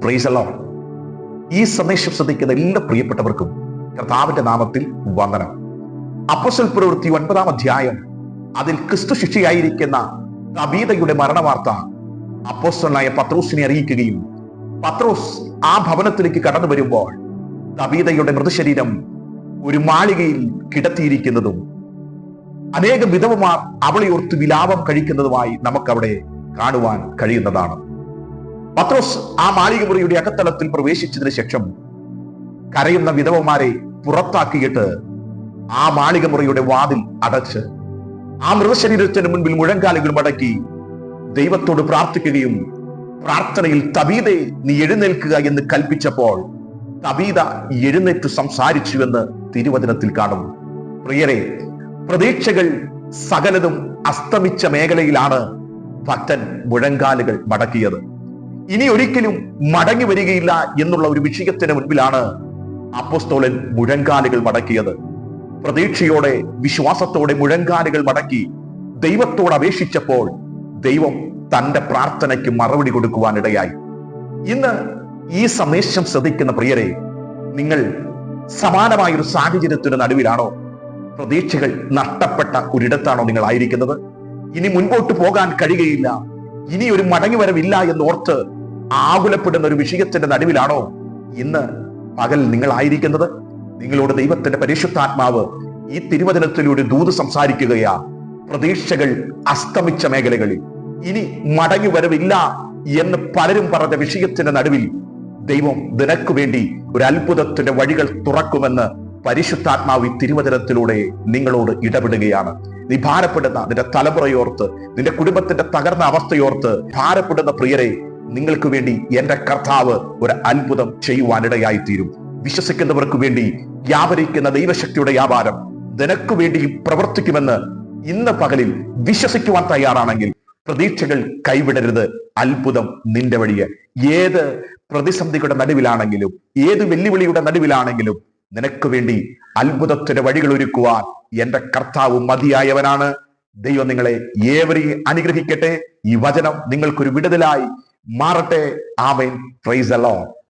Price the Lord. ഈ സന്ദേശം ശ്രദ്ധിക്കുന്ന എല്ലാ പ്രിയപ്പെട്ടവർക്കും കർത്താവിന്റെ നാമത്തിൽ വന്ദനം. അപ്പോസ്തല പ്രവൃത്തി 9-ാം അധ്യായം, അതിൽ ക്രിസ്തു ശിഷ്യയായിരിക്കുന്ന തബീതയുടെ മരണവാർത്ത അപ്പോസ്തലനായ പത്രോസിനെ അറിയിക്കുകയും പത്രോസ് ആ ഭവനത്തിലേക്ക് കടന്നു വരുമ്പോൾ തബീതയുടെ മൃതശരീരം ഒരു മാളികയിൽ കിടത്തിയിരിക്കുന്നതും അനേകം വിധവമാർ അവളെ ഓർത്ത് വിലാപം കഴിക്കുന്നതുമായി നമുക്കവിടെ കാണുവാൻ കഴിയുന്നതാണ്. പത്രോസ് ആ മാളിക മുറിയുടെ അകത്തളത്തിൽ പ്രവേശിച്ചതിന് ശേഷം കരയുന്ന വിധവമാരെ പുറത്താക്കിയിട്ട് ആ മാളിക മുറിയുടെ വാതിൽ അടച്ച് ആ മൃതശരീരത്തിന് മുൻപിൽ മുഴങ്കാലുകൾ മടക്കി ദൈവത്തോട് പ്രാർത്ഥിക്കുകയും പ്രാർത്ഥനയിൽ തബീതെ നീ എഴുന്നേൽക്കുക എന്ന് കൽപ്പിച്ചപ്പോൾ തബീത എഴുന്നേറ്റ് സംസാരിച്ചു എന്ന് തിരുവചനത്തിൽ കാണുന്നു. പ്രിയരെ, പ്രതീക്ഷകൾ സകലതും അസ്തമിച്ച മേഖലയിലാണ് ഭക്തൻ മുഴങ്കാലുകൾ മടക്കിയത്. ഇനി ഒരിക്കലും മടങ്ങി വരികയില്ല എന്നുള്ള ഒരു വിഷയത്തിന് മുൻപിലാണ് അപ്പോസ്തലൻ മുഴങ്കാലുകൾ മടക്കിയത്. പ്രതീക്ഷയോടെ വിശ്വാസത്തോടെ മുഴങ്കാലുകൾ മടക്കി ദൈവത്തോട് അപേക്ഷിച്ചപ്പോൾ ദൈവം തന്റെ പ്രാർത്ഥനയ്ക്ക് മറുപടി കൊടുക്കുവാൻ ഇടയായി. ഇന്ന് ഈ സന്ദേശം ശ്രദ്ധിക്കുന്ന പ്രിയരെ, നിങ്ങൾ സമാനമായൊരു സാഹചര്യത്തിന് നടുവിലാണോ? പ്രതീക്ഷകൾ നഷ്ടപ്പെട്ട ഒരിടത്താണോ നിങ്ങൾ ആയിരിക്കുന്നത്? ഇനി മുൻപോട്ട് പോകാൻ കഴിയുകയില്ല, ഇനി ഒരു മടങ്ങിവരവില്ല എന്നോർത്ത് ആകുലപ്പെടുന്ന ഒരു വിഷയത്തിന്റെ നടുവിലാണോ ഇന്ന് പകൽ നിങ്ങൾ ആയിരിക്കുന്നത്? നിങ്ങളോട് ദൈവത്തിന്റെ പരിശുദ്ധാത്മാവ് ഈ തിരുവചനത്തിലൂടെ ദൂത് സംസാരിക്കുകയാ. പ്രതീക്ഷകൾ അസ്തമിച്ച മേഖലകളിൽ ഇനി മടങ്ങി വരവില്ല എന്ന് പലരും പറഞ്ഞ വിഷയത്തിന്റെ നടുവിൽ ദൈവം നിനക്ക് വേണ്ടി ഒരു അത്ഭുതത്തിന്റെ വഴികൾ തുറക്കുമെന്ന് പരിശുദ്ധാത്മാവ് ഈ തിരുവചനത്തിലൂടെ നിങ്ങളോട് ഇടപെടുകയാണ്. നീ ഭാരപ്പെടുന്ന നിന്റെ തലമുറയോർത്ത്, നിന്റെ കുടുംബത്തിന്റെ തകർന്ന അവസ്ഥയോർത്ത് ഭാരപ്പെടുന്ന പ്രിയരെ, നിങ്ങൾക്ക് വേണ്ടി എന്റെ കർത്താവ് ഒരു അത്ഭുതം ചെയ്യുവാനിടയായി തീരും. വിശ്വസിക്കുന്നവർക്ക് വേണ്ടി വ്യാപരിക്കുന്ന ദൈവശക്തിയുടെ വ്യാപാരം നിനക്ക് വേണ്ടി പ്രവർത്തിക്കുമെന്ന് ഇന്ന് പകലിൽ വിശ്വസിക്കുവാൻ തയ്യാറാണെങ്കിൽ പ്രതീക്ഷകൾ കൈവിടരുത്. അത്ഭുതം നിന്റെ വഴിയെ. ഏത് പ്രതിസന്ധികളുടെ നടുവിലാണെങ്കിലും, ഏത് വെല്ലുവിളിയുടെ നടുവിലാണെങ്കിലും നിനക്ക് വേണ്ടി അത്ഭുതത്തിന്റെ വഴികൾ ഒരുക്കുവാൻ എന്റെ കർത്താവ് മതിയായവനാണ്. ദൈവം നിങ്ങളെ ഏവരെയും അനുഗ്രഹിക്കട്ടെ. ഈ വചനം നിങ്ങൾക്കൊരു വിടുതലായി മാറട്ടെ. ആമേൻ. Praise the Lord.